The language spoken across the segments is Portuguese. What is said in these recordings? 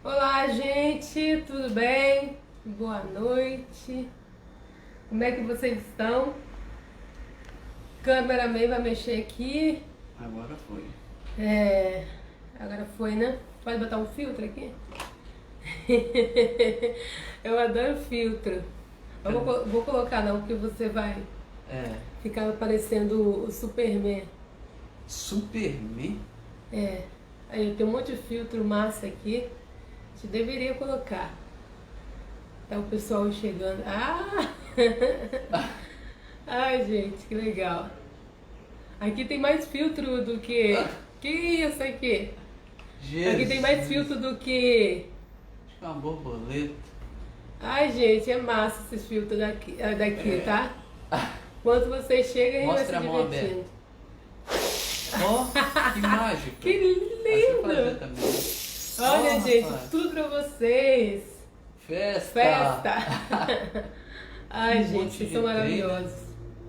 Olá, gente, tudo bem? Boa noite. Como é que vocês estão? Cameraman vai mexer aqui. Agora foi. Agora foi, né? Pode botar um filtro aqui? Eu adoro filtro. Eu vou colocar não, porque você vai ficar parecendo o Superman. Superman? Aí eu tenho um monte de filtro massa aqui. Você deveria colocar. Tá o pessoal chegando. Ai, gente, que legal. Aqui tem mais filtro do que... Que isso aqui? Jesus. Aqui tem mais filtro do que... Acho que é uma borboleta. Ai, gente, é massa esses filtros daqui, tá? Quando você chega, a gente vai se Mostra a mão divertindo. Ó, que mágico. Que lindo! Também. Olha, gente, rapaz. tudo pra vocês. Festa! Ai, Um gente, monte vocês de são trem, maravilhosos.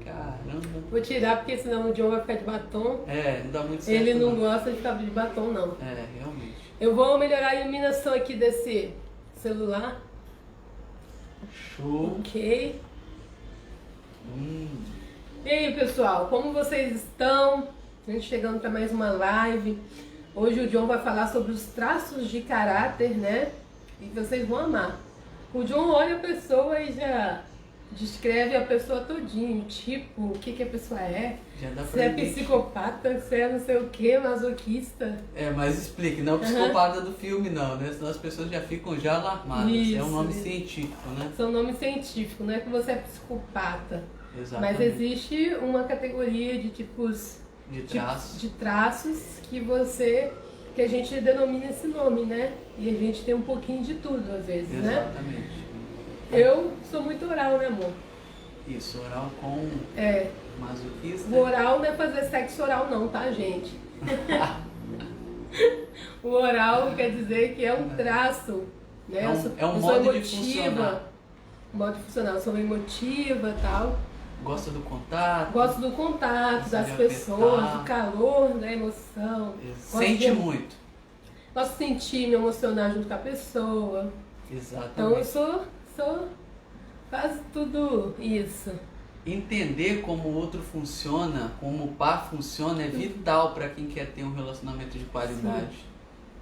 Caramba. Vou tirar porque senão o John vai ficar de batom. Não dá muito certo. Ele não gosta de ficar de batom, não. Realmente. Eu vou melhorar a iluminação aqui desse celular. Show. Ok. E aí, pessoal, como vocês estão? A gente chegando para mais uma live. Hoje o John vai falar sobre os traços de caráter, né? E vocês vão amar. O John olha a pessoa e já descreve a pessoa todinho, tipo, o que a pessoa é. Já dá Se pra é identificar. psicopata, se é não sei o que, masoquista. Mas explique, não é o psicopata do filme não, né? Senão as pessoas já ficam já alarmadas. É um nome científico, né? São nomes científicos, não é que você é psicopata. Exatamente. Mas existe uma categoria de tipos de traços que a gente denomina esse nome, né? E a gente tem um pouquinho de tudo às vezes, né? Exatamente. Eu sou muito oral, né, amor? Isso, oral com masoquista. O oral não é fazer sexo oral não, tá, gente? O oral quer dizer que é um traço, né? É um modo de funcionar. Um modo de funcionar. Eu sou emotiva e tal. Gosto do contato. Gosto do contato das de pessoas, apertar. do calor, da emoção. Sente muito. Gosto de sentir, me emocionar junto com a pessoa. Exatamente. Então eu sou quase tudo isso. Entender como o outro funciona, como o par funciona, é vital para quem quer ter um relacionamento de qualidade. Sim.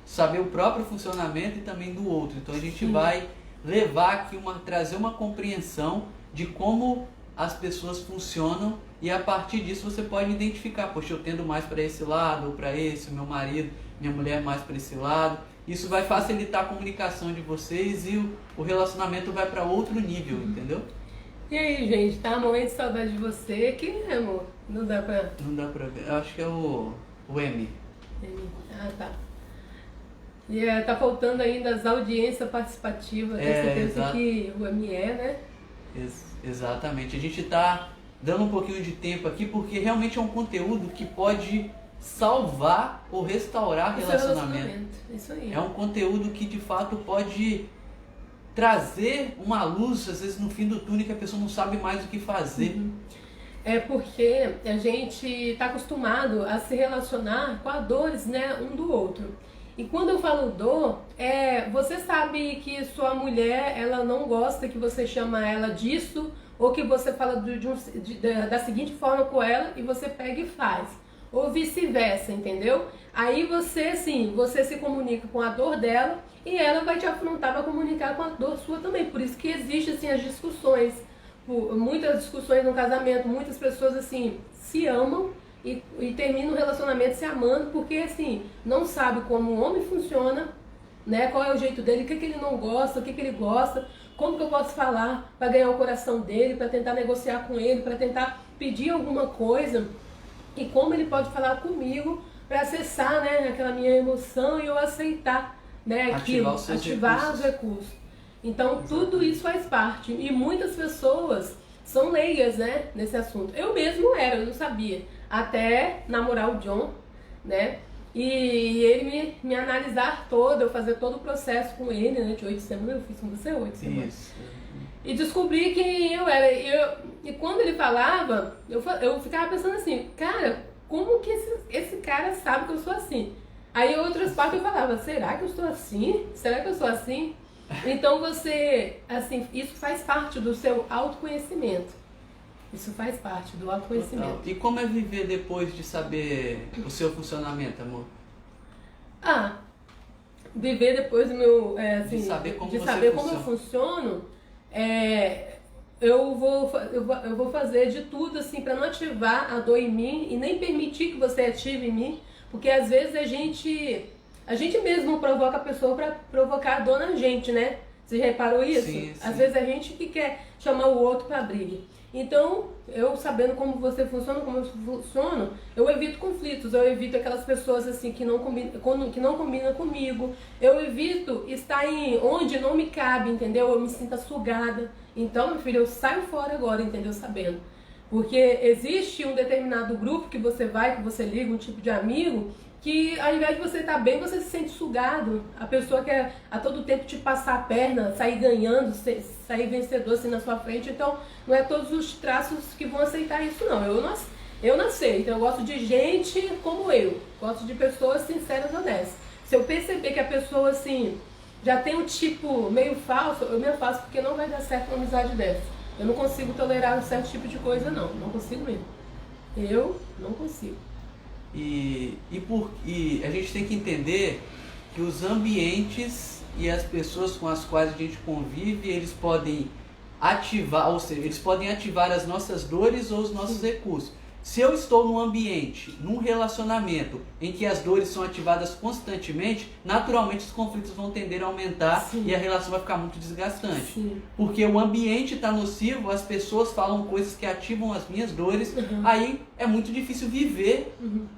Saber o próprio funcionamento e também do outro. Então a gente vai levar aqui trazer uma compreensão de como as pessoas funcionam e a partir disso você pode identificar, poxa, eu tendo mais para esse lado ou para esse, meu marido, minha mulher mais para esse lado. Isso vai facilitar a comunicação de vocês e o relacionamento vai para outro nível, entendeu? E aí, gente, tá morrendo de saudade de você. Quem é, amor? Não dá pra ver. Eu acho que é o M. Ah, tá. E tá faltando ainda as audiências participativas. Tenho certeza que o ME, né? Exatamente. A gente tá dando um pouquinho de tempo aqui porque realmente é um conteúdo que pode salvar ou restaurar relacionamento. Isso aí. É um conteúdo que de fato pode trazer uma luz, às vezes no fim do túnel, que a pessoa não sabe mais o que fazer. É porque a gente está acostumado a se relacionar com as dores, né, um do outro. E quando eu falo dor, você sabe que sua mulher, ela não gosta que você chama ela disso, ou que você fala da seguinte forma com ela e você pega e faz. Ou vice-versa, entendeu? Aí você, assim, você se comunica com a dor dela e ela vai te afrontar para comunicar com a dor sua também. Por isso que existem, assim, as discussões. Muitas discussões no casamento, muitas pessoas, assim, se amam e terminam o relacionamento se amando porque, assim, não sabe como o homem funciona, né? Qual é o jeito dele, o que ele não gosta, o que ele gosta, como que eu posso falar para ganhar o coração dele, para tentar negociar com ele, para tentar pedir alguma coisa. E como ele pode falar comigo para acessar, né, aquela minha emoção e eu aceitar, né, aquilo, ativar os recursos. Então, tudo isso faz parte. E muitas pessoas são leigas, né, nesse assunto. Eu mesmo eu não sabia. Até namorar o John, né, e ele me analisar todo, eu fazer todo o processo com ele, né, de 8 semanas, eu fiz com você 8 semanas. Isso. E descobri quem eu era. E quando ele falava, eu ficava pensando assim, cara, como que esse cara sabe que eu sou assim? Aí outras partes eu falava, será que eu estou assim? Será que eu sou assim? Então você, assim, isso faz parte do seu autoconhecimento. Isso faz parte do autoconhecimento. E como é viver depois de saber o seu funcionamento, amor? Viver depois do meu, assim, de saber como, eu funciono, eu vou fazer de tudo assim para não ativar a dor em mim e nem permitir que você ative em mim, porque às vezes a gente mesmo provoca a pessoa para provocar a dor na gente, né? Você reparou isso? Sim. Às vezes a gente que quer chamar o outro para briga. Então, eu sabendo como você funciona, como eu funciono, eu evito conflitos, eu evito aquelas pessoas assim que não combinam comigo, eu evito estar em onde não me cabe, entendeu? Eu me sinto sugada. Então, meu filho, eu saio fora agora, entendeu? Sabendo. Porque existe um determinado grupo que você vai, que você liga, um tipo de amigo, que ao invés de você estar bem, você se sente sugado. A pessoa quer a todo tempo te passar a perna, sair ganhando, sair vencedor assim na sua frente. Então, não é todos os traços que vão aceitar isso, não. Eu não aceito. Eu gosto de gente como eu. Gosto de pessoas sinceras e honestas. Se eu perceber que a pessoa, assim, já tem um tipo meio falso, eu me afasto, porque não vai dar certo uma amizade dessa. Eu não consigo tolerar um certo tipo de coisa, não. Não consigo mesmo. Eu não consigo. E a gente tem que entender que os ambientes e as pessoas com as quais a gente convive, eles podem ativar, ou seja, eles podem ativar as nossas dores ou os nossos recursos. Se eu estou num ambiente, num relacionamento em que as dores são ativadas constantemente, naturalmente os conflitos vão tender a aumentar. Sim. E a relação vai ficar muito desgastante. Sim. Porque o ambiente está nocivo, as pessoas falam coisas que ativam as minhas dores, aí é muito difícil viver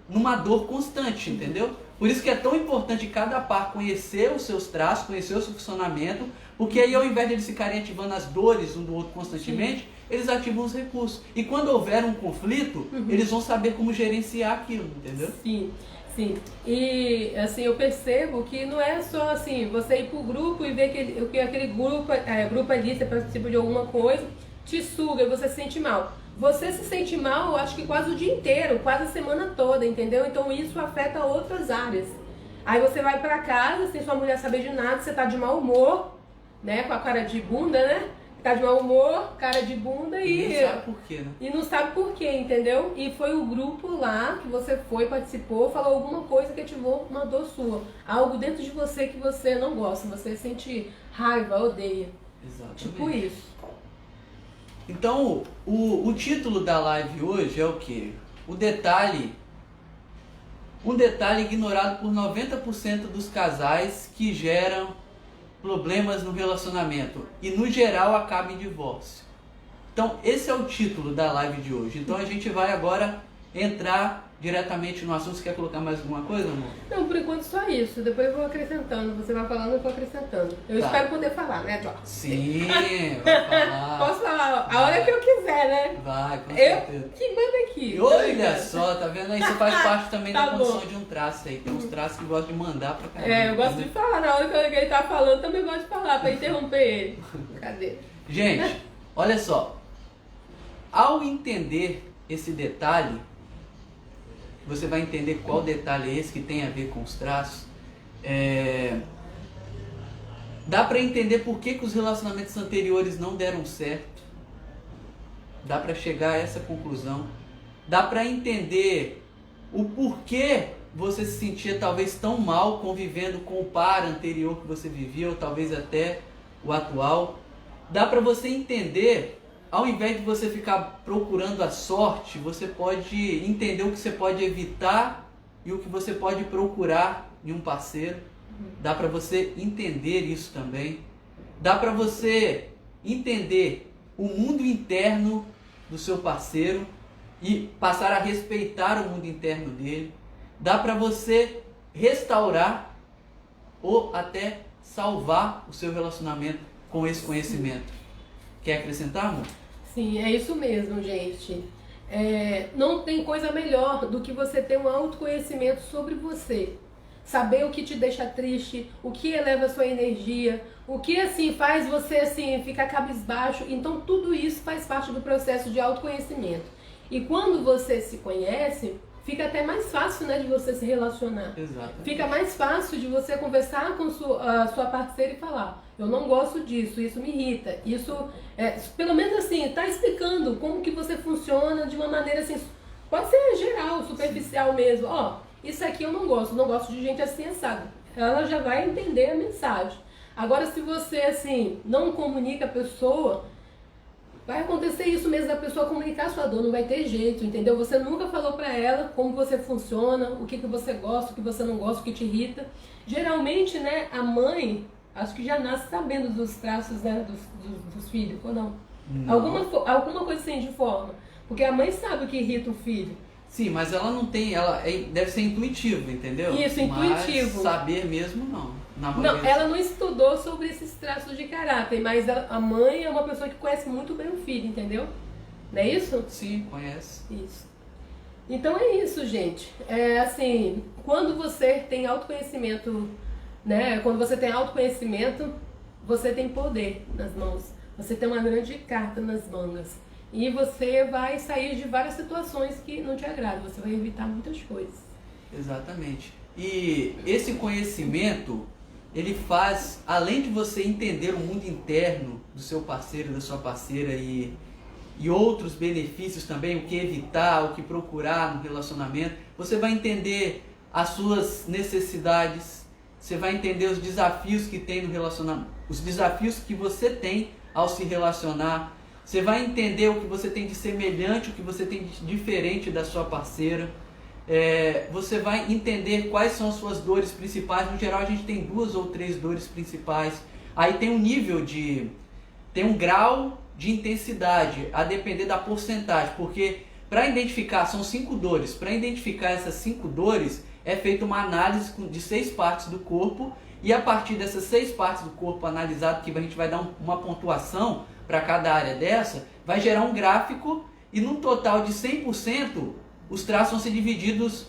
numa dor constante, entendeu? Por isso que é tão importante cada par conhecer os seus traços, conhecer o seu funcionamento, porque aí ao invés de eles ficarem ativando as dores um do outro constantemente, sim, eles ativam os recursos. E quando houver um conflito, eles vão saber como gerenciar aquilo, entendeu? Sim, sim. E assim, eu percebo que não é só assim, você ir pro grupo e ver que aquele grupo ali, você participa de alguma coisa, te suga e você se sente mal. Você se sente mal, eu acho que quase o dia inteiro, quase a semana toda, entendeu? Então isso afeta outras áreas. Aí você vai pra casa, sem sua mulher saber de nada, você tá de mau humor, né? Com a cara de bunda, né? Tá de mau humor, cara de bunda e não sabe por quê, né? E não sabe por quê, entendeu? E foi o grupo lá que você foi, participou, falou alguma coisa que ativou uma dor sua. Algo dentro de você que você não gosta, você sente raiva, odeia. Exatamente. Tipo isso. Então, o título da live hoje é o quê? Um detalhe ignorado por 90% dos casais que geram problemas no relacionamento e no geral acaba em divórcio. Então esse é o título da live de hoje. Então a gente vai agora entrar diretamente no assunto. Você quer colocar mais alguma coisa, amor? Não, por enquanto só isso. Depois eu vou acrescentando. Você vai falando, eu vou acrescentando. Eu espero poder falar, né, Eduardo? Sim, vai falar. Posso falar a hora que eu quiser, né? Vai, com certeza. Eu que mando aqui. Olha só, tá vendo aí? Isso faz parte também Tá da condição bom. de um traço aí. Tem uns traços que gostam de mandar pra caramba. Eu gosto de falar. Na hora que ele tá falando, também gosto de falar, pra interromper ele. Cadê? Gente, olha só. Ao entender esse detalhe, você vai entender qual detalhe é esse que tem a ver com os traços. Dá para entender por que os relacionamentos anteriores não deram certo. Dá para chegar a essa conclusão. Dá para entender o porquê você se sentia talvez tão mal convivendo com o par anterior que você vivia, ou talvez até o atual. Dá para você entender, ao invés de você ficar procurando a sorte, você pode entender o que você pode evitar e o que você pode procurar em um parceiro. Dá para você entender isso também. Dá para você entender o mundo interno do seu parceiro e passar a respeitar o mundo interno dele. Dá para você restaurar ou até salvar o seu relacionamento com esse conhecimento. Quer acrescentar, amor? Sim, é isso mesmo, gente. Não tem coisa melhor do que você ter um autoconhecimento sobre você. Saber o que te deixa triste, o que eleva a sua energia, o que assim faz você assim ficar cabisbaixo. Então tudo isso faz parte do processo de autoconhecimento. E quando você se conhece, fica até mais fácil, né, de você se relacionar. Exatamente. Fica mais fácil de você conversar com a sua parceira e falar, eu não gosto disso, isso me irrita, isso, pelo menos assim, tá explicando como que você funciona de uma maneira assim, pode ser geral, superficial mesmo, ó, isso aqui eu não gosto de gente assim assada. Ela já vai entender a mensagem. Agora, se você, assim, não comunica a pessoa, vai acontecer isso mesmo, da pessoa comunicar a sua dor, não vai ter jeito, entendeu? Você nunca falou pra ela como você funciona, o que você gosta, o que você não gosta, o que te irrita. Geralmente, né, a mãe, acho que já nasce sabendo dos traços, né, dos filhos, ou não? Alguma coisa assim de forma. Porque a mãe sabe o que irrita o filho. Sim, mas ela não tem, deve ser intuitivo, entendeu? Isso, intuitivo. Mas saber mesmo não. Não, ela não estudou sobre esses traços de caráter, mas a mãe é uma pessoa que conhece muito bem o filho, entendeu? Não é isso? Sim, conhece. Isso. Então é isso, gente. É assim, quando você tem autoconhecimento, né? Quando você tem autoconhecimento, você tem poder nas mãos. Você tem uma grande carta nas mangas. E você vai sair de várias situações que não te agradam. Você vai evitar muitas coisas. Exatamente. E esse conhecimento, ele faz, além de você entender o mundo interno do seu parceiro, da sua parceira e outros benefícios também, o que evitar, o que procurar no relacionamento, você vai entender as suas necessidades, você vai entender os desafios que tem no relacionamento, os desafios que você tem ao se relacionar, você vai entender o que você tem de semelhante, o que você tem de diferente da sua parceira. Você vai entender quais são as suas dores principais. No geral a gente tem 2 ou 3 dores principais. Aí tem um tem um grau de intensidade, a depender da porcentagem, porque para identificar, são 5 dores, para identificar essas 5 dores é feita uma análise de 6 partes do corpo, e a partir dessas 6 partes do corpo analisado, que a gente vai dar uma pontuação para cada área dessa, vai gerar um gráfico, e num total de 100%, os traços vão ser divididos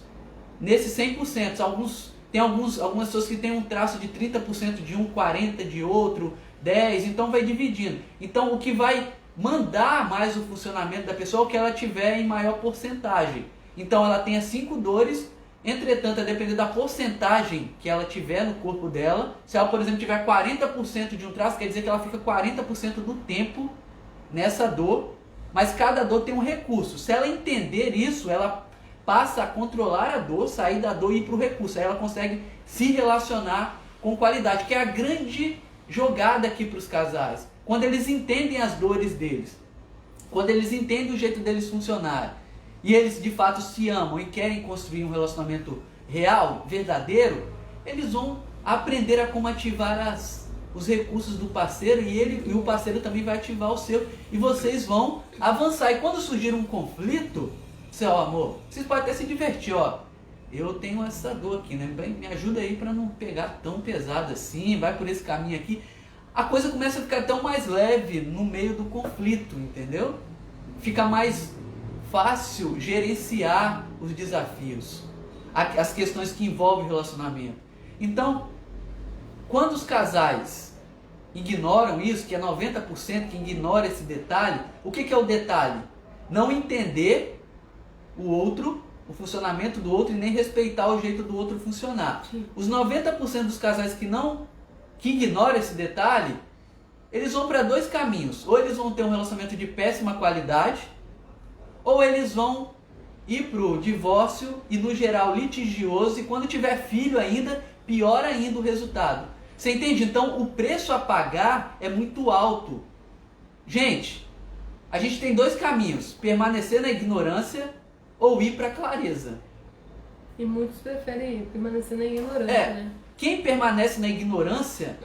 nesses 100%. Tem algumas pessoas que têm um traço de 30% de um, 40% de outro, 10%, então vai dividindo. Então o que vai mandar mais o funcionamento da pessoa é o que ela tiver em maior porcentagem. Então ela tem as 5 dores, entretanto, a depender da porcentagem que ela tiver no corpo dela, se ela, por exemplo, tiver 40% de um traço, quer dizer que ela fica 40% do tempo nessa dor, mas cada dor tem um recurso. Se ela entender isso, ela passa a controlar a dor, sair da dor e ir para o recurso. Aí ela consegue se relacionar com qualidade, que é a grande jogada aqui para os casais. Quando eles entendem as dores deles, quando eles entendem o jeito deles funcionarem, e eles de fato se amam e querem construir um relacionamento real, verdadeiro, eles vão aprender a como ativar os recursos do parceiro, e o parceiro também vai ativar o seu, e vocês vão avançar. E quando surgir um conflito, você, ó, amor, vocês podem até se divertir, ó, eu tenho essa dor aqui, né? Me ajuda aí para não pegar tão pesado assim, vai por esse caminho aqui. A coisa começa a ficar tão mais leve no meio do conflito, entendeu? Fica mais fácil gerenciar os desafios, as questões que envolvem o relacionamento. Então, quando os casais ignoram isso, que é 90% que ignora esse detalhe, o que é o detalhe? Não entender o outro, o funcionamento do outro, e nem respeitar o jeito do outro funcionar. Sim. Os 90% dos casais que ignoram esse detalhe, eles vão para 2 caminhos. Ou eles vão ter um relacionamento de péssima qualidade, ou eles vão ir para o divórcio e, no geral, litigioso, e quando tiver filho ainda, pior ainda o resultado. Você entende? Então, o preço a pagar é muito alto. Gente, a gente tem 2 caminhos: permanecer na ignorância ou ir para a clareza. E muitos preferem permanecer na ignorância, né? Quem permanece na ignorância,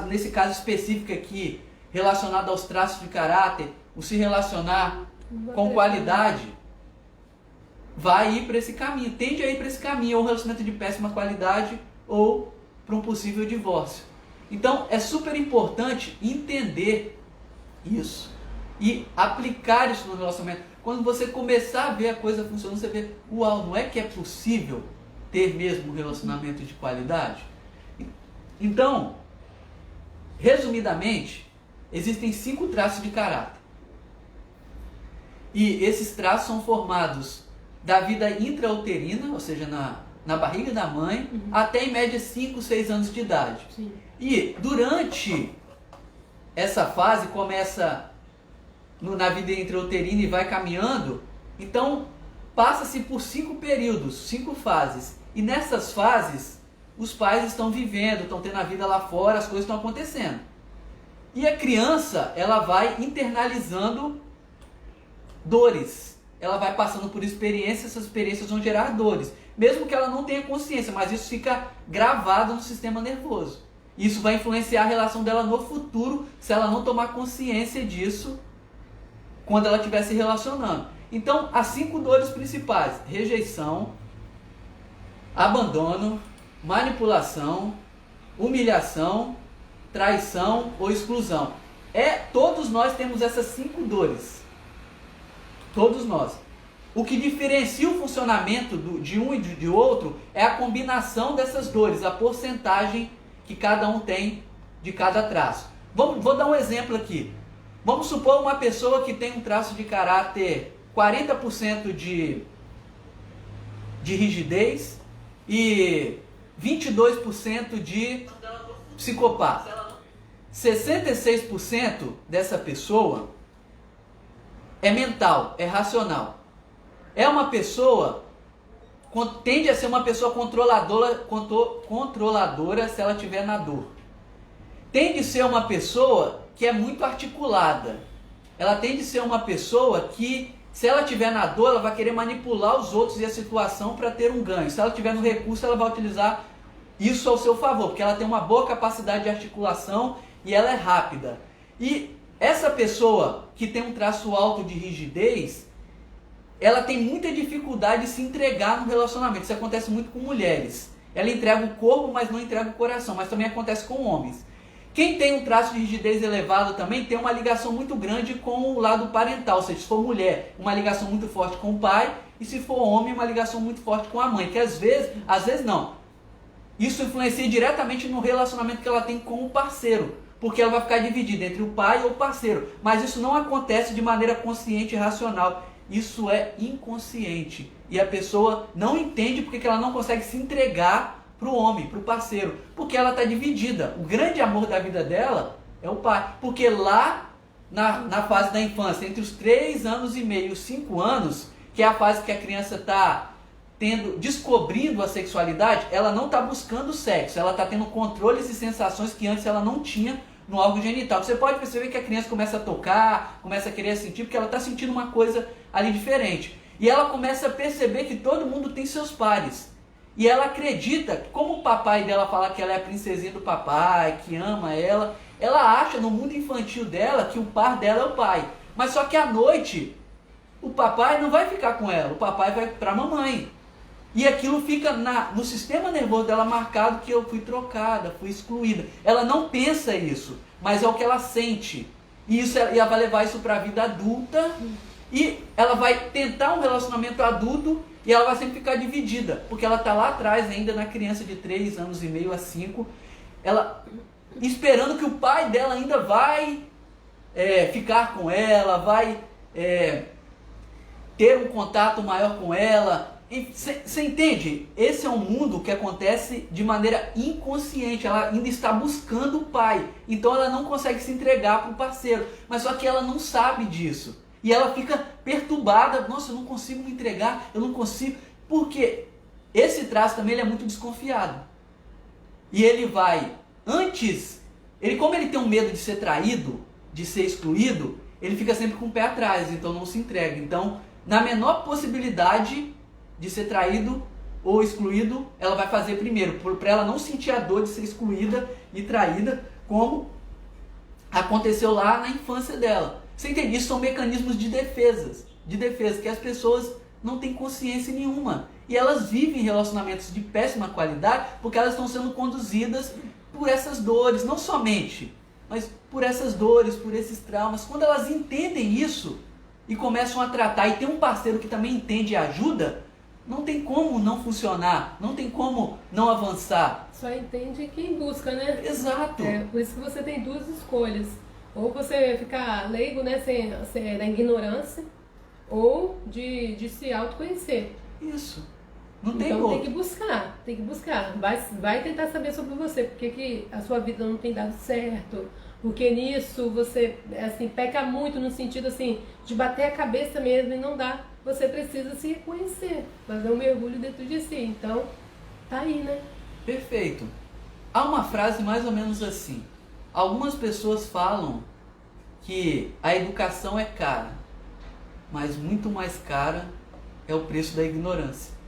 nesse caso específico aqui, relacionado aos traços de caráter, o se relacionar com qualidade, vai ir para esse caminho, tende a ir para esse caminho, ou um relacionamento de péssima qualidade, ou para um possível divórcio. Então é super importante entender isso e aplicar isso no relacionamento. Quando você começar a ver a coisa funcionando, você vê, uau, não é que é possível ter mesmo um relacionamento de qualidade? Então, resumidamente, existem 5 traços de caráter. E esses traços são formados da vida intrauterina, ou seja, na barriga da mãe, até em média 5, 6 anos de idade. Sim. E durante essa fase começa na vida intrauterina e vai caminhando, então passa-se por 5 períodos, 5 fases. E nessas fases, os pais estão vivendo, estão tendo a vida lá fora, as coisas estão acontecendo. E a criança, ela vai internalizando dores. Ela vai passando por experiências, essas experiências vão gerar dores. Mesmo que ela não tenha consciência, mas isso fica gravado no sistema nervoso. Isso vai influenciar a relação dela no futuro, se ela não tomar consciência disso, quando ela estiver se relacionando. Então, as 5 dores principais: rejeição, abandono, manipulação, humilhação, traição ou exclusão. Todos nós temos essas 5 dores. Todos nós. O que diferencia o funcionamento de um e de outro é a combinação dessas dores, a porcentagem que cada um tem de cada traço. Vou dar um exemplo aqui. Vamos supor uma pessoa que tem um traço de caráter 40% de rigidez e 22% de psicopata. 66% dessa pessoa é mental, é racional. É uma pessoa, tende a ser uma pessoa controladora se ela estiver na dor. Tende a ser uma pessoa que é muito articulada. Ela tende a ser uma pessoa que, se ela estiver na dor, ela vai querer manipular os outros e a situação para ter um ganho. Se ela estiver no recurso, ela vai utilizar isso ao seu favor, porque ela tem uma boa capacidade de articulação e ela é rápida. E essa pessoa que tem um traço alto de rigidez, ela tem muita dificuldade de se entregar no relacionamento. Isso acontece muito com mulheres. Ela entrega o corpo, mas não entrega o coração. Mas também acontece com homens. Quem tem um traço de rigidez elevado também tem uma ligação muito grande com o lado parental. Ou seja, se for mulher, uma ligação muito forte com o pai. E se for homem, uma ligação muito forte com a mãe. Que às vezes não. Isso influencia diretamente no relacionamento que ela tem com o parceiro. Porque ela vai ficar dividida entre o pai e o parceiro. Mas isso não acontece de maneira consciente e racional. Isso é inconsciente. E a pessoa não entende porque ela não consegue se entregar para o homem, para o parceiro. Porque ela está dividida. O grande amor da vida dela é o pai. Porque lá na fase da infância, entre os 3 anos e meio e os 5 anos, que é a fase que a criança está descobrindo a sexualidade, ela não está buscando sexo. Ela está tendo controles e sensações que antes ela não tinha no órgão genital. Você pode perceber que a criança começa a tocar, começa a querer sentir, porque ela está sentindo uma coisa ali diferente. E ela começa a perceber que todo mundo tem seus pares. E ela acredita, como o papai dela fala que ela é a princesinha do papai, que ama ela, ela acha no mundo infantil dela que o par dela é o pai. Mas só que à noite, o papai não vai ficar com ela, o papai vai para a mamãe. E aquilo fica no sistema nervoso dela marcado que eu fui trocada, fui excluída. Ela não pensa isso, mas é o que ela sente. E ela vai levar isso para a vida adulta e ela vai tentar um relacionamento adulto e ela vai sempre ficar dividida. Porque ela está lá atrás ainda na criança de 3 anos e meio a 5, ela esperando que o pai dela ainda vai ficar com ela, vai ter um contato maior com ela. Você entende? Esse é um mundo que acontece de maneira inconsciente. Ela ainda está buscando o pai. Então ela não consegue se entregar para o parceiro. Mas só que ela não sabe disso. E ela fica perturbada. Nossa, eu não consigo me entregar. Eu não consigo. Porque esse traço também ele é muito desconfiado. E ele vai, como ele tem um medo de ser traído, de ser excluído, ele fica sempre com o pé atrás. Então não se entrega. Então, na menor possibilidade de ser traído ou excluído, ela vai fazer primeiro, para ela não sentir a dor de ser excluída e traída, como aconteceu lá na infância dela. Você entende? Isso são mecanismos de defesa, que as pessoas não têm consciência nenhuma. E elas vivem relacionamentos de péssima qualidade porque elas estão sendo conduzidas por essas dores, não somente, mas por essas dores, por esses traumas. Quando elas entendem isso e começam a tratar, e tem um parceiro que também entende e ajuda, não tem como não funcionar, não tem como não avançar. Só entende quem busca, né? Exato. Por isso que você tem 2 escolhas. Ou você ficar leigo, né, na ignorância, ou de se autoconhecer. Isso. Não tem então outro. tem que buscar. Vai tentar saber sobre você, porque que a sua vida não tem dado certo, porque nisso você assim, peca muito no sentido assim, de bater a cabeça mesmo e não dá. Você precisa se reconhecer, fazer um mergulho dentro de si. Então, tá aí, né? Perfeito. Há uma frase mais ou menos assim. Algumas pessoas falam que a educação é cara, mas muito mais cara é o preço da ignorância.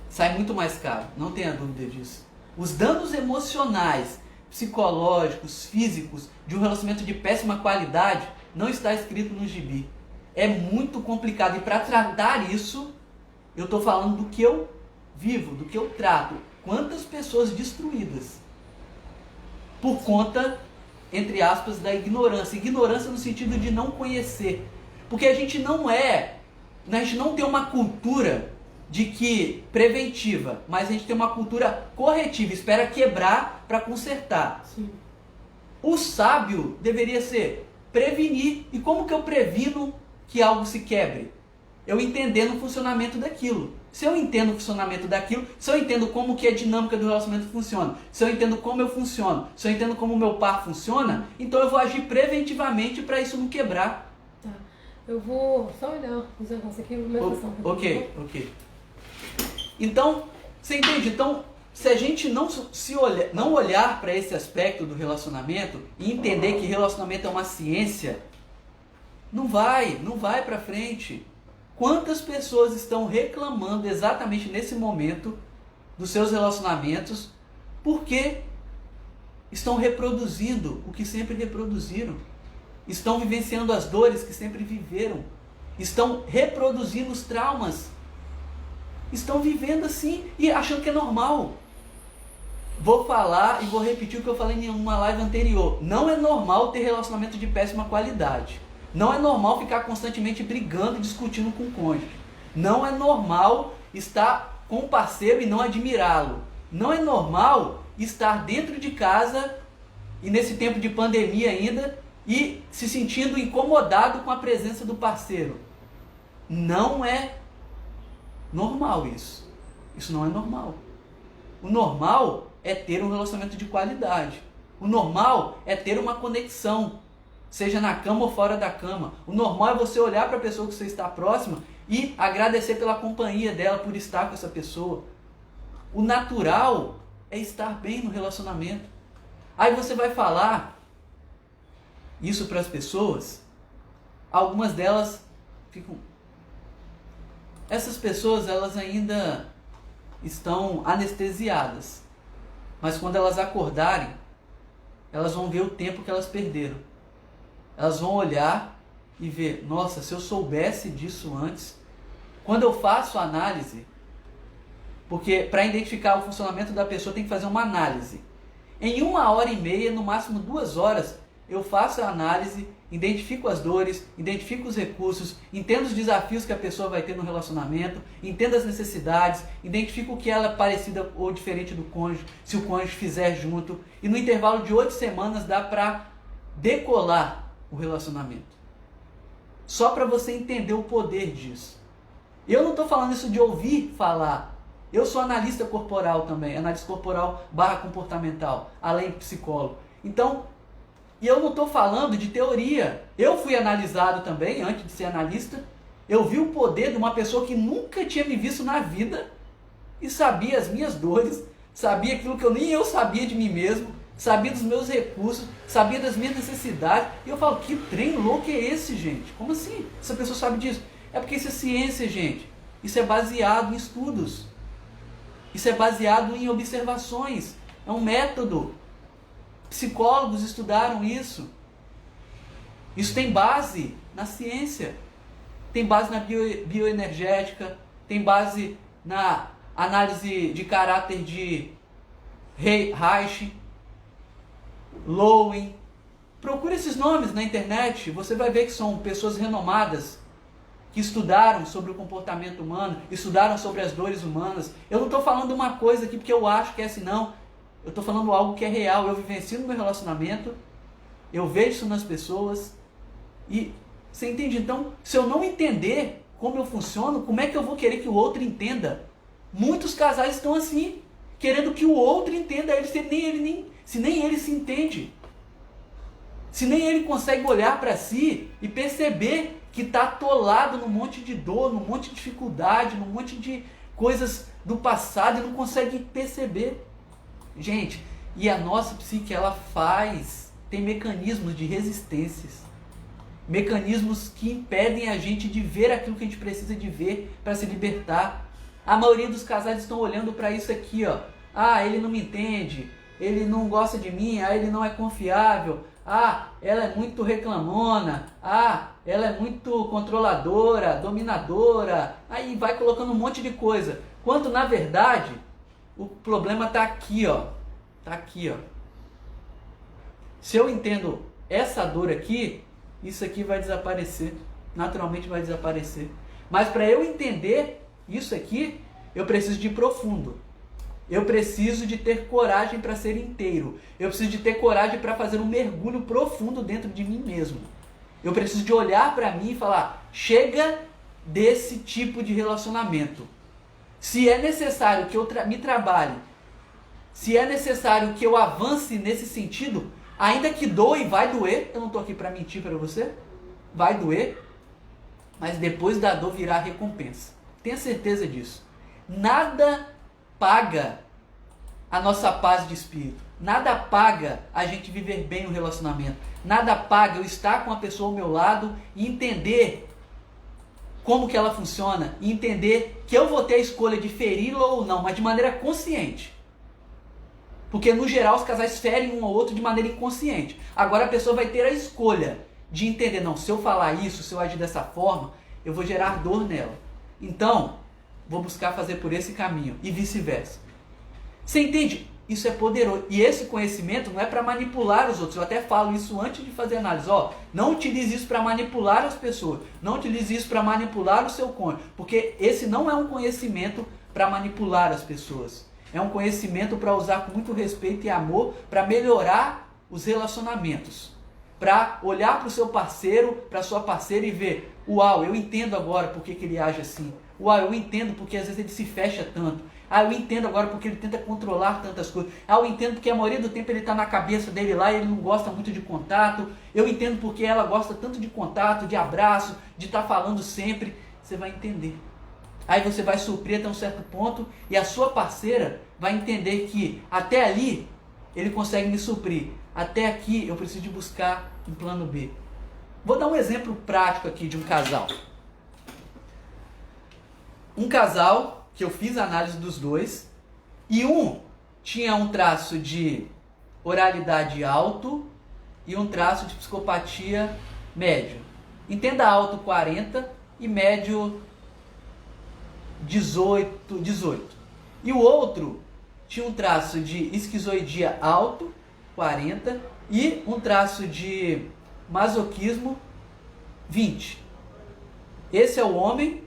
Sai muito mais caro, não tenha dúvida disso. Os danos emocionais, psicológicos, físicos de um relacionamento de péssima qualidade não está escrito no gibi. É muito complicado. E para tratar isso, eu estou falando do que eu vivo, do que eu trato. Quantas pessoas destruídas por conta, entre aspas, da ignorância. Ignorância no sentido de não conhecer. Porque a gente não tem uma cultura de que preventiva, mas a gente tem uma cultura corretiva, espera quebrar para consertar. Sim. O sábio deveria ser prevenir. E como que eu previno que algo se quebre? Eu entendendo o funcionamento daquilo. Se eu entendo o funcionamento daquilo, se eu entendo como que a dinâmica do relacionamento funciona, se eu entendo como eu funciono, se eu entendo como o meu par funciona, então eu vou agir preventivamente para isso não quebrar. Tá. Eu vou só olhar os negócios aqui. Ok. Então, você entende? Então, se a gente não olhar para esse aspecto do relacionamento e entender que relacionamento é uma ciência, não vai para frente. Quantas pessoas estão reclamando exatamente nesse momento dos seus relacionamentos porque estão reproduzindo o que sempre reproduziram, estão vivenciando as dores que sempre viveram, estão reproduzindo os traumas, estão vivendo assim e achando que é normal. Vou falar e vou repetir o que eu falei em uma live anterior. Não é normal ter relacionamento de péssima qualidade. Não é normal ficar constantemente brigando e discutindo com o cônjuge. Não é normal estar com o parceiro e não admirá-lo. Não é normal estar dentro de casa e nesse tempo de pandemia ainda e se sentindo incomodado com a presença do parceiro. Não é normal isso. Isso não é normal. O normal é ter um relacionamento de qualidade. O normal é ter uma conexão, seja na cama ou fora da cama. O normal é você olhar para a pessoa que você está próxima e agradecer pela companhia dela, por estar com essa pessoa. O natural é estar bem no relacionamento. Aí você vai falar isso para as pessoas, algumas delas ficam... Essas pessoas, elas ainda estão anestesiadas. Mas quando elas acordarem, elas vão ver o tempo que elas perderam. Elas vão olhar e ver, nossa, se eu soubesse disso antes. Quando eu faço a análise, porque para identificar o funcionamento da pessoa tem que fazer uma análise. Em 1h30, no máximo 2 horas, eu faço a análise, identifico as dores, identifico os recursos, entendo os desafios que a pessoa vai ter no relacionamento, entendo as necessidades, identifico o que ela é parecida ou diferente do cônjuge, se o cônjuge fizer junto. E no intervalo de 8 semanas dá para decolar o relacionamento. Só para você entender o poder disso. Eu não estou falando isso de ouvir falar. Eu sou analista corporal também, analista corporal / comportamental, além de psicólogo. Então, e eu não estou falando de teoria. Eu fui analisado também, antes de ser analista. Eu vi o poder de uma pessoa que nunca tinha me visto na vida e sabia as minhas dores, sabia aquilo que nem eu sabia de mim mesmo, sabia dos meus recursos, sabia das minhas necessidades. E eu falo, que trem louco é esse, gente? Como assim? Essa pessoa sabe disso? É porque isso é ciência, gente. Isso é baseado em estudos. Isso é baseado em observações. É um método. Psicólogos estudaram isso. Isso tem base na ciência. Tem base na bioenergética. Tem base na análise de caráter de Reich, Lowen. Procure esses nomes na internet. Você vai ver que são pessoas renomadas que estudaram sobre o comportamento humano, estudaram sobre as dores humanas. Eu não estou falando uma coisa aqui porque eu acho que é assim, não. Eu estou falando algo que é real. Eu vivencio no meu relacionamento, eu vejo isso nas pessoas e Você entende? Então, se eu não entender como eu funciono, como é que eu vou querer que o outro entenda? Muitos casais estão assim, querendo que o outro entenda ele, se nem ele se entende. Se nem ele consegue olhar para si e perceber que está atolado num monte de dor, num monte de dificuldade, num monte de coisas do passado e não consegue perceber. Gente, e a nossa psique, ela tem mecanismos de resistências. Mecanismos que impedem a gente de ver aquilo que a gente precisa de ver para se libertar. A maioria dos casais estão olhando para isso aqui, ó. Ah, ele não me entende, ele não gosta de mim, ah, ele não é confiável, ah, ela é muito reclamona, ah, ela é muito controladora, dominadora, aí vai colocando um monte de coisa. Quando na verdade o problema está aqui, ó. Está aqui, ó. Se eu entendo essa dor aqui, isso aqui vai desaparecer, naturalmente vai desaparecer. Mas para eu entender isso aqui, eu preciso de ir profundo. Eu preciso de ter coragem para ser inteiro. Eu preciso de ter coragem para fazer um mergulho profundo dentro de mim mesmo. Eu preciso de olhar para mim e falar, chega desse tipo de relacionamento. Se é necessário que eu me trabalhe, se é necessário que eu avance nesse sentido, ainda que doe, vai doer, eu não estou aqui para mentir para você, vai doer, mas depois da dor virá a recompensa. Tenha certeza disso. Nada paga a nossa paz de espírito. Nada paga a gente viver bem no relacionamento. Nada paga eu estar com a pessoa ao meu lado e entender como que ela funciona. E entender que eu vou ter a escolha de feri-la ou não, mas de maneira consciente. Porque no geral os casais ferem um ao outro de maneira inconsciente. Agora a pessoa vai ter a escolha de entender, não, se eu falar isso, se eu agir dessa forma, eu vou gerar dor nela. Então, vou buscar fazer por esse caminho e vice-versa. Você entende? Isso é poderoso. E esse conhecimento não é para manipular os outros. Eu até falo isso antes de fazer análise. Ó, não utilize isso para manipular as pessoas. Não utilize isso para manipular o seu cônjuge. Porque esse não é um conhecimento para manipular as pessoas. É um conhecimento para usar com muito respeito e amor para melhorar os relacionamentos. Para olhar para o seu parceiro, para a sua parceira e ver, uau, eu entendo agora por que ele age assim. Uau, eu entendo porque às vezes ele se fecha tanto. Ah, eu entendo agora porque ele tenta controlar tantas coisas. Ah, eu entendo porque a maioria do tempo ele está na cabeça dele lá e ele não gosta muito de contato. Eu entendo porque ela gosta tanto de contato, de abraço, de estar falando sempre. Você vai entender. Aí você vai suprir até um certo ponto e a sua parceira vai entender que até ali ele consegue me suprir. Até aqui eu preciso de buscar um plano B. Vou dar um exemplo prático aqui de um casal. Um casal que eu fiz a análise dos dois e um tinha um traço de oralidade alto e um traço de psicopatia médio. Entenda alto 40 e médio 18. E o outro tinha um traço de esquizoidia alto, 40, e um traço de masoquismo, 20. Esse é o homem,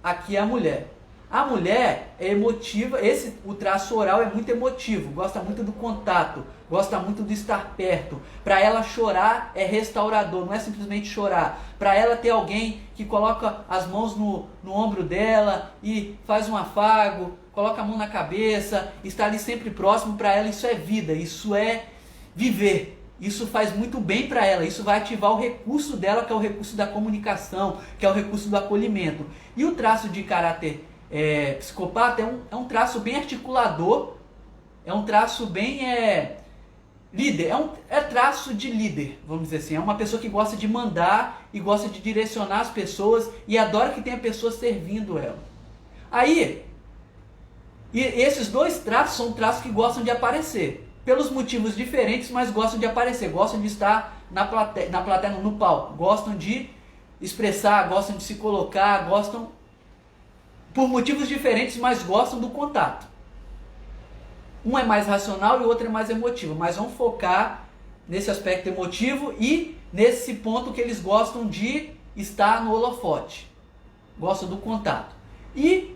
aqui é a mulher. A mulher é emotiva, o traço oral é muito emotivo, gosta muito do contato, gosta muito de estar perto. Para ela chorar é restaurador, não é simplesmente chorar. Para ela ter alguém que coloca as mãos no ombro dela e faz um afago, coloca a mão na cabeça, está ali sempre próximo, para ela isso é vida, isso é viver. Isso faz muito bem para ela, isso vai ativar o recurso dela, que é o recurso da comunicação, que é o recurso do acolhimento. E o traço de caráter psicopata é um traço bem articulador, é um traço bem líder, é traço de líder, vamos dizer assim. É uma pessoa que gosta de mandar e gosta de direcionar as pessoas e adora que tenha pessoas servindo ela. Aí, e esses dois traços são traços que gostam de aparecer. Pelos motivos diferentes, mas gostam de aparecer, gostam de estar na plateia, no palco, gostam de expressar, gostam de se colocar, gostam por motivos diferentes, mas gostam do contato. Um é mais racional e o outro é mais emotivo, mas vamos focar nesse aspecto emotivo e nesse ponto que eles gostam de estar no holofote, gostam do contato. E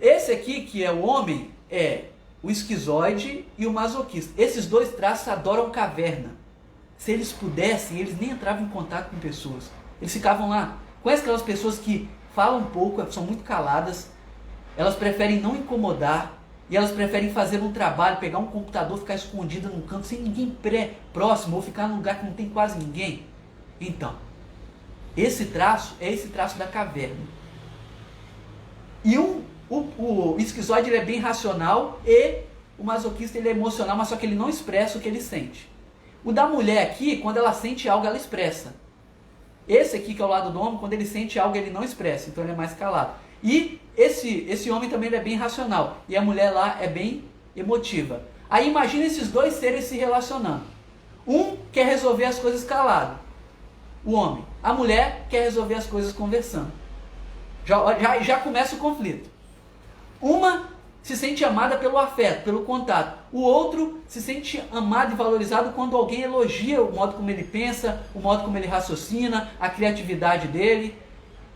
esse aqui, que é o homem, é o esquizoide e o masoquista. Esses dois traços adoram caverna. Se eles pudessem, eles nem entravam em contato com pessoas. Eles ficavam lá. Conhece aquelas pessoas que falam pouco, são muito caladas, elas preferem não incomodar, e elas preferem fazer um trabalho, pegar um computador, ficar escondida num canto, sem ninguém próximo, ou ficar num lugar que não tem quase ninguém. Então, esse traço é esse traço da caverna. E o esquizoide ele é bem racional e o masoquista ele é emocional, mas só que ele não expressa o que ele sente. O da mulher aqui, quando ela sente algo, ela expressa. Esse aqui, que é o lado do homem, quando ele sente algo, ele não expressa, então ele é mais calado. E esse homem também ele é bem racional, e a mulher lá é bem emotiva. Aí imagina esses dois seres se relacionando. Um quer resolver as coisas calado, o homem. A mulher quer resolver as coisas conversando. Já começa o conflito. Uma se sente amada pelo afeto, pelo contato. O outro se sente amado e valorizado quando alguém elogia o modo como ele pensa, o modo como ele raciocina, a criatividade dele.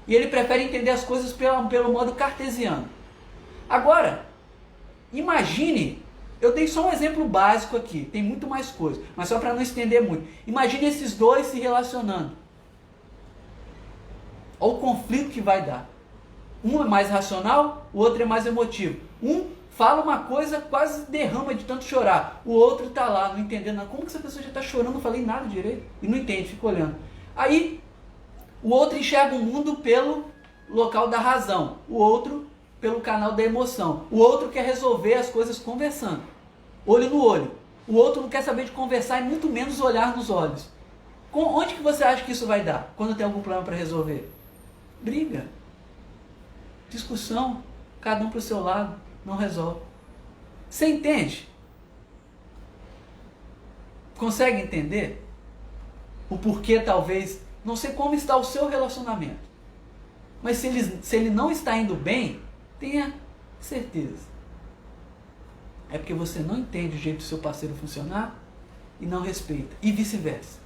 E ele prefere entender as coisas pelo modo cartesiano. Agora, imagine, eu dei só um exemplo básico aqui, tem muito mais coisa, mas só para não estender muito. Imagine esses dois se relacionando. Olha o conflito que vai dar. Um é mais racional, o outro é mais emotivo. Um fala uma coisa, quase derrama de tanto chorar. O outro está lá, não entendendo nada. Como que essa pessoa já está chorando? Não falei nada direito. E não entende, fica olhando. Aí, o outro enxerga o mundo pelo local da razão. O outro pelo canal da emoção. O outro quer resolver as coisas conversando. Olho no olho. O outro não quer saber de conversar e muito menos olhar nos olhos. Onde que você acha que isso vai dar? Quando tem algum problema para resolver? Briga. Discussão, cada um para o seu lado, não resolve. Você entende? Consegue entender? O porquê talvez, não sei como está o seu relacionamento, mas se ele não está indo bem, tenha certeza. É porque você não entende o jeito do seu parceiro funcionar e não respeita, e vice-versa.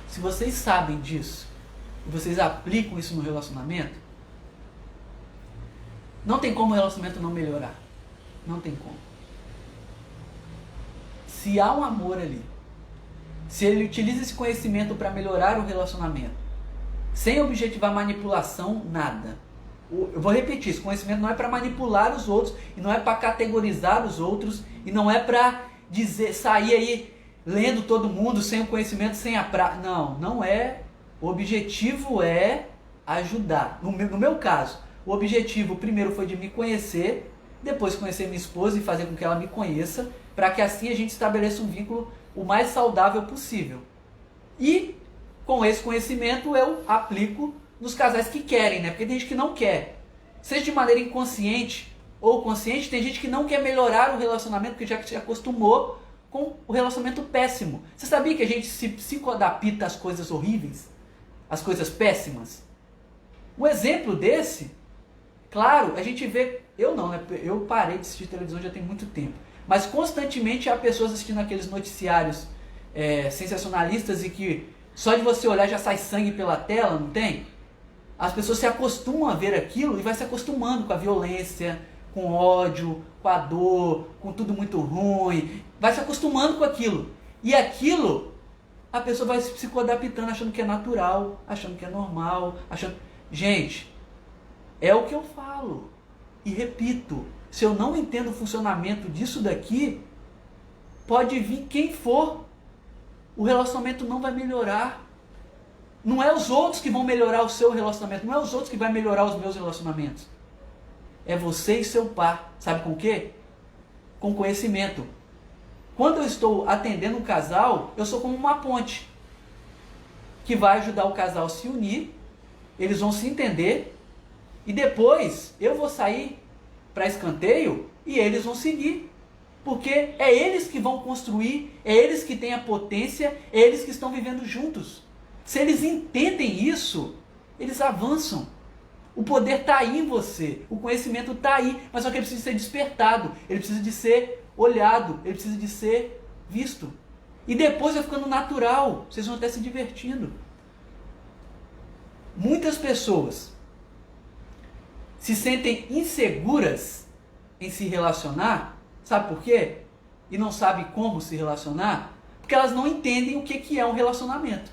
Se vocês sabem disso, e vocês aplicam isso no relacionamento, não tem como o relacionamento não melhorar. Não tem como. Se há um amor ali, se ele utiliza esse conhecimento para melhorar o relacionamento, sem objetivar manipulação, nada. Eu vou repetir, esse conhecimento não é para manipular os outros, e não é para categorizar os outros, e não é para sair aí lendo todo mundo sem o conhecimento, sem a prática. Não, não é. O objetivo é ajudar. No meu caso, o objetivo primeiro foi de me conhecer, depois conhecer minha esposa e fazer com que ela me conheça, para que assim a gente estabeleça um vínculo o mais saudável possível. E com esse conhecimento eu aplico nos casais que querem, né? Porque tem gente que não quer. Seja de maneira inconsciente ou consciente, tem gente que não quer melhorar o relacionamento porque já se acostumou com o relacionamento péssimo. Você sabia que a gente se psicoadapta às coisas horríveis? Às coisas péssimas? Um exemplo desse, claro, a gente vê, eu não, né? Eu parei de assistir televisão já tem muito tempo, mas constantemente há pessoas assistindo aqueles noticiários sensacionalistas e que só de você olhar já sai sangue pela tela, não tem? As pessoas se acostumam a ver aquilo e vai se acostumando com a violência, com o ódio, com a dor, com tudo muito ruim, vai se acostumando com aquilo. E aquilo, a pessoa vai se psicoadaptando, achando que é natural, achando que é normal, achando... Gente, é o que eu falo. E repito, se eu não entendo o funcionamento disso daqui, pode vir quem for, o relacionamento não vai melhorar. Não é os outros que vão melhorar o seu relacionamento, não é os outros que vão melhorar os meus relacionamentos. É você e seu par. Sabe com o quê? Com conhecimento. Quando eu estou atendendo um casal, eu sou como uma ponte que vai ajudar o casal a se unir, eles vão se entender e depois eu vou sair para escanteio e eles vão seguir. Porque é eles que vão construir, é eles que têm a potência, é eles que estão vivendo juntos. Se eles entendem isso, eles avançam. O poder está aí em você, o conhecimento está aí, mas só que ele precisa ser despertado, ele precisa de ser olhado, ele precisa de ser visto. E depois vai ficando natural, vocês vão até se divertindo. Muitas pessoas se sentem inseguras em se relacionar, sabe por quê? E não sabem como se relacionar, porque elas não entendem o que é um relacionamento.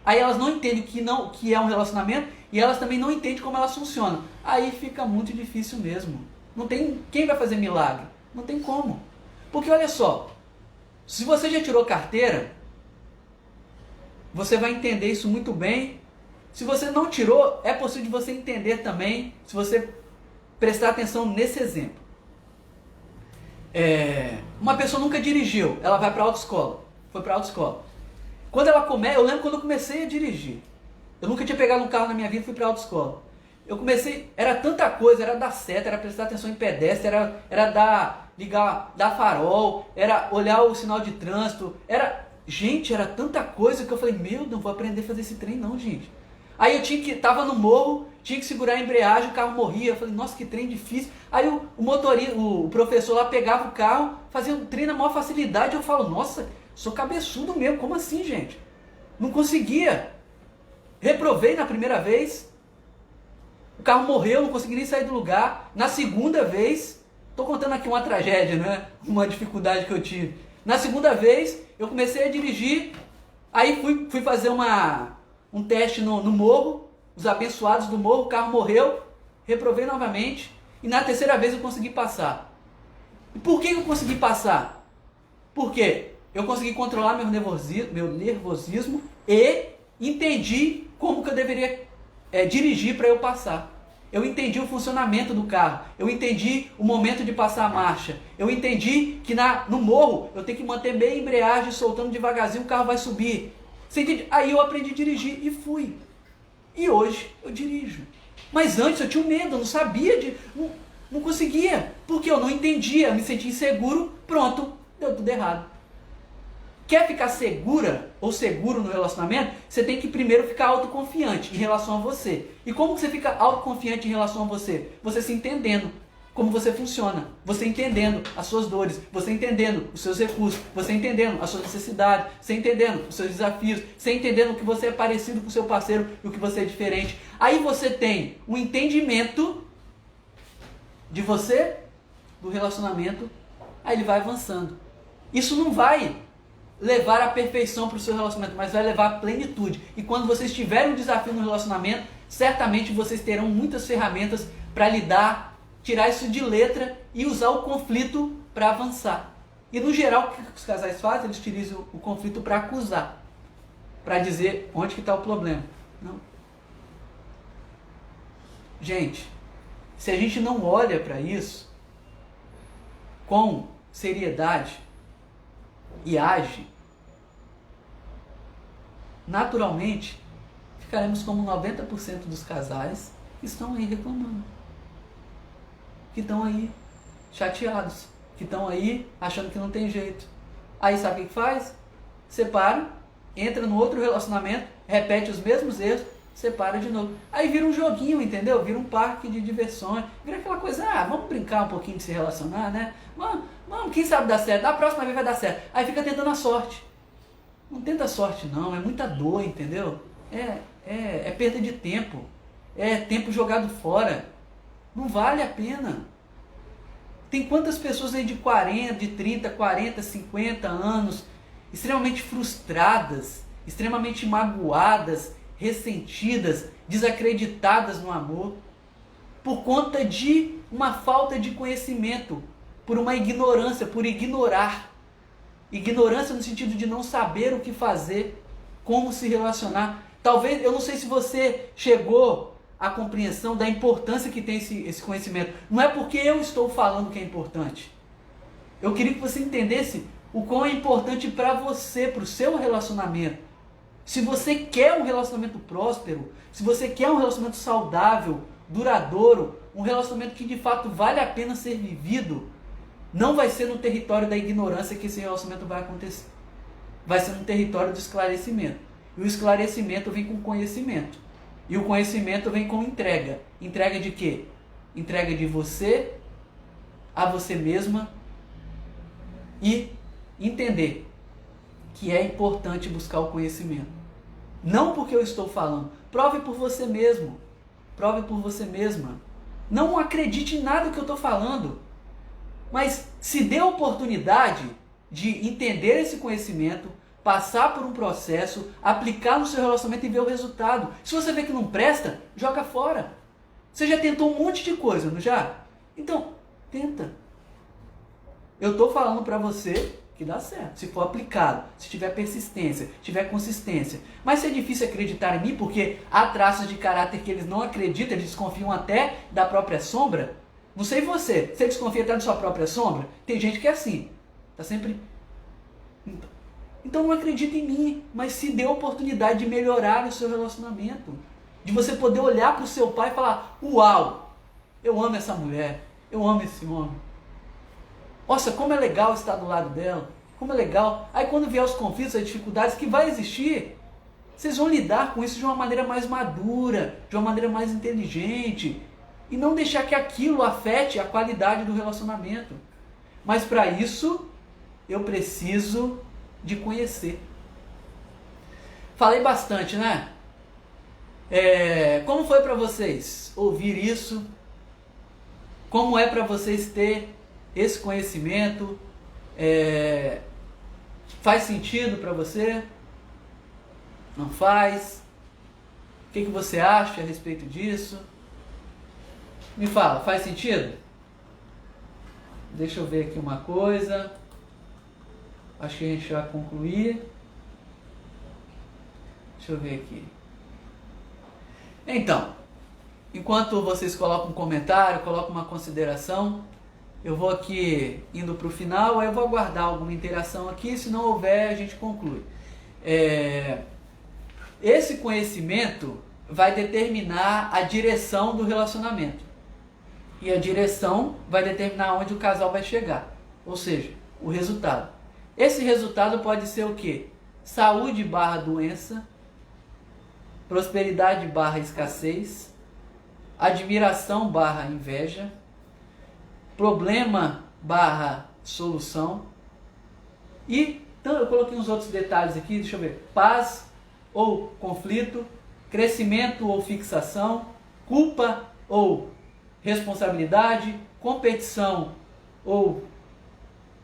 Aí elas não entendem o que é um relacionamento e elas também não entendem como elas funcionam. Aí fica muito difícil mesmo. Não tem quem vai fazer milagre. Não tem como. Porque olha só, se você já tirou carteira, você vai entender isso muito bem. Se você não tirou, é possível de você entender também, se você prestar atenção nesse exemplo. Uma pessoa nunca dirigiu, ela vai para a autoescola. Foi para a autoescola. Quando ela eu lembro quando eu comecei a dirigir. Eu nunca tinha pegado um carro na minha vida e fui para a autoescola. Eu comecei, era tanta coisa, era dar seta, era prestar atenção em pedestre, era dar farol, era olhar o sinal de trânsito, gente, era tanta coisa que eu falei, meu Deus, não vou aprender a fazer esse trem não, gente. Aí eu tava no morro, tinha que segurar a embreagem, o carro morria, eu falei, nossa, que trem difícil. Aí o professor lá pegava o carro, fazia um trem na maior facilidade, eu falo, nossa, sou cabeçudo mesmo, como assim, gente? Não conseguia. Reprovei na primeira vez, o carro morreu, não consegui nem sair do lugar. Na segunda vez, tô contando aqui uma tragédia, né? Uma dificuldade que eu tive. Na segunda vez, eu comecei a dirigir, aí fui fazer um teste no morro, os abençoados do morro, o carro morreu, reprovei novamente, e na terceira vez eu consegui passar. E por que eu consegui passar? Porque eu consegui controlar meu nervosismo e entendi como que eu deveria dirigir para eu passar. Eu entendi o funcionamento do carro, eu entendi o momento de passar a marcha, eu entendi que no morro eu tenho que manter meia embreagem, soltando devagarzinho, o carro vai subir. Você entende? Aí eu aprendi a dirigir e fui. E hoje eu dirijo. Mas antes eu tinha medo, eu não sabia, não conseguia, porque eu não entendia, eu me sentia inseguro, pronto, deu tudo errado. Quer ficar segura ou seguro no relacionamento? Você tem que primeiro ficar autoconfiante em relação a você. E como você fica autoconfiante em relação a você? Você se entendendo como você funciona, você entendendo as suas dores, você entendendo os seus recursos, você entendendo as suas necessidades, você entendendo os seus desafios, você entendendo o que você é parecido com o seu parceiro e o que você é diferente. Aí você tem um entendimento de você, do relacionamento, aí ele vai avançando. Isso não vai levar a perfeição para o seu relacionamento, mas vai levar a plenitude. E quando vocês tiverem um desafio no relacionamento, certamente vocês terão muitas ferramentas para lidar, tirar isso de letra e usar o conflito para avançar. E no geral, o que os casais fazem? Eles utilizam o conflito para acusar, para dizer onde que está o problema. Não. Gente, se a gente não olha para isso com seriedade e age, naturalmente ficaremos como 90% dos casais que estão aí reclamando, que estão aí chateados, que estão aí achando que não tem jeito. Aí sabe o que faz? Separa, entra no outro relacionamento, repete os mesmos erros, separa de novo. Aí vira um joguinho, entendeu? Vira um parque de diversões, vira aquela coisa, vamos brincar um pouquinho de se relacionar, né? Vamos, quem sabe dá certo, da próxima vez vai dar certo. Aí fica tentando a sorte. Não tenta a sorte não, é muita dor, entendeu? É perda de tempo, é tempo jogado fora. Não vale a pena. Tem quantas pessoas aí de 40, de 30, 40, 50 anos, extremamente frustradas, extremamente magoadas, ressentidas, desacreditadas no amor, por conta de uma falta de conhecimento, por uma ignorância, por ignorar. Ignorância no sentido de não saber o que fazer, como se relacionar. Talvez, eu não sei se você chegou à compreensão da importância que tem esse conhecimento. Não é porque eu estou falando que é importante. Eu queria que você entendesse o quão é importante para você, para o seu relacionamento. Se você quer um relacionamento próspero, se você quer um relacionamento saudável, duradouro, um relacionamento que de fato vale a pena ser vivido, não vai ser no território da ignorância que esse relacionamento vai acontecer. Vai ser no território do esclarecimento. E o esclarecimento vem com conhecimento. E o conhecimento vem com entrega. Entrega de quê? Entrega de você a você mesma e entender que é importante buscar o conhecimento. Não porque eu estou falando. Prove por você mesmo. Prove por você mesma. Não acredite em nada que eu estou falando. Mas se dê a oportunidade de entender esse conhecimento, passar por um processo, aplicar no seu relacionamento e ver o resultado. Se você vê que não presta, joga fora. Você já tentou um monte de coisa, não já? Então, tenta. Eu estou falando para você que dá certo, se for aplicado, se tiver persistência, tiver consistência. Mas se é difícil acreditar em mim, porque há traços de caráter que eles não acreditam, eles desconfiam até da própria sombra. Não sei você desconfia até da sua própria sombra? Tem gente que é assim, tá sempre... Então não acredita em mim, mas se dê a oportunidade de melhorar o seu relacionamento. De você poder olhar para o seu pai e falar, uau, eu amo essa mulher, eu amo esse homem. Nossa, como é legal estar do lado dela, como é legal. Aí quando vier os conflitos, as dificuldades que vai existir, vocês vão lidar com isso de uma maneira mais madura, de uma maneira mais inteligente. E não deixar que aquilo afete a qualidade do relacionamento. Mas para isso, eu preciso de conhecer. Falei bastante, né? Como foi para vocês ouvir isso? Como é para vocês ter esse conhecimento? Faz sentido para você? Não faz? O que você acha a respeito disso? Me fala, faz sentido? Deixa eu ver aqui uma coisa. Acho que a gente vai concluir. Deixa eu ver aqui. Então, enquanto vocês colocam um comentário, colocam uma consideração, eu vou aqui indo para o final, aí eu vou aguardar alguma interação aqui, se não houver a gente conclui. Esse conhecimento vai determinar a direção do relacionamento. E a direção vai determinar onde o casal vai chegar. Ou seja, o resultado. Esse resultado pode ser o quê? Saúde barra doença, prosperidade barra escassez, admiração barra inveja, problema barra solução. E então eu coloquei uns outros detalhes aqui, deixa eu ver. Paz ou conflito, crescimento ou fixação, culpa ou responsabilidade, competição ou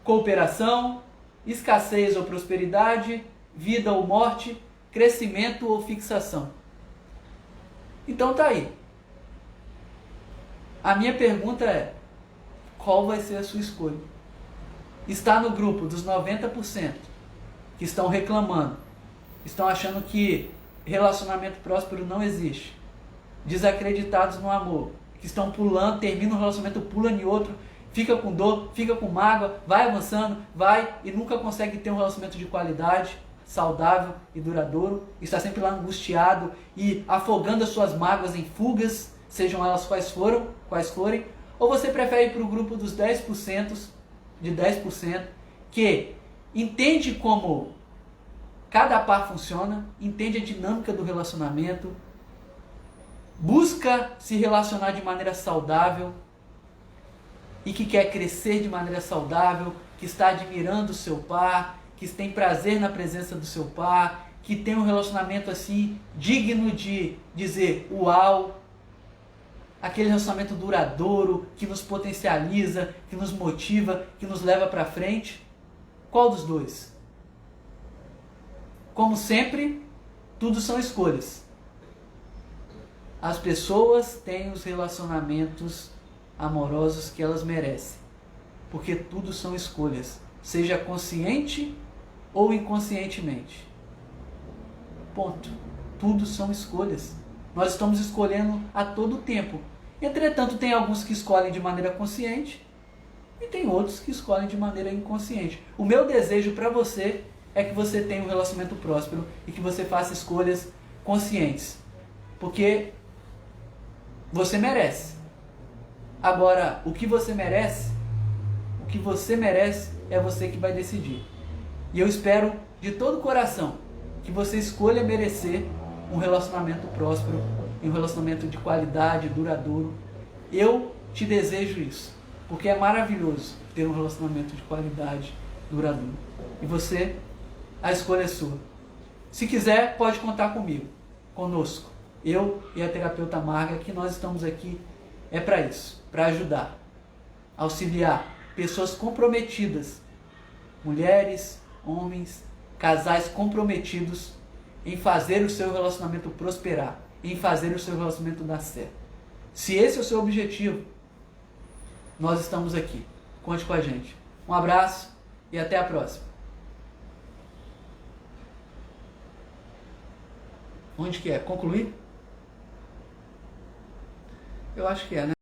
cooperação, escassez ou prosperidade, vida ou morte, crescimento ou fixação. Então tá aí. A minha pergunta é, qual vai ser a sua escolha? Está no grupo dos 90% que estão reclamando, estão achando que relacionamento próspero não existe, desacreditados no amor, que estão pulando, termina um relacionamento, pula em outro, fica com dor, fica com mágoa, vai avançando, vai e nunca consegue ter um relacionamento de qualidade, saudável e duradouro, está sempre lá angustiado e afogando as suas mágoas em fugas, sejam elas quais forem, ou você prefere ir para o grupo dos 10%, de 10%, que entende como cada par funciona, entende a dinâmica do relacionamento, busca se relacionar de maneira saudável e que quer crescer de maneira saudável, que está admirando o seu par, que tem prazer na presença do seu par, que tem um relacionamento assim digno de dizer uau, aquele relacionamento duradouro, que nos potencializa, que nos motiva, que nos leva para frente. Qual dos dois? Como sempre, tudo são escolhas. As pessoas têm os relacionamentos amorosos que elas merecem, porque tudo são escolhas, seja consciente ou inconscientemente. Ponto. Tudo são escolhas. Nós estamos escolhendo a todo tempo. Entretanto, tem alguns que escolhem de maneira consciente e tem outros que escolhem de maneira inconsciente. O meu desejo para você é que você tenha um relacionamento próspero e que você faça escolhas conscientes, porque você merece. Agora, o que você merece é você que vai decidir. E eu espero de todo o coração que você escolha merecer um relacionamento próspero, um relacionamento de qualidade, duradouro. Eu te desejo isso, porque é maravilhoso ter um relacionamento de qualidade, duradouro. E você, a escolha é sua. Se quiser, pode contar conosco. Eu e a terapeuta Marga, que nós estamos aqui para isso, para ajudar, auxiliar pessoas comprometidas, mulheres, homens, casais comprometidos em fazer o seu relacionamento prosperar, em fazer o seu relacionamento dar certo. Se esse é o seu objetivo, nós estamos aqui. Conte com a gente. Um abraço e até a próxima. Onde que é? Concluir? Eu acho que é, né?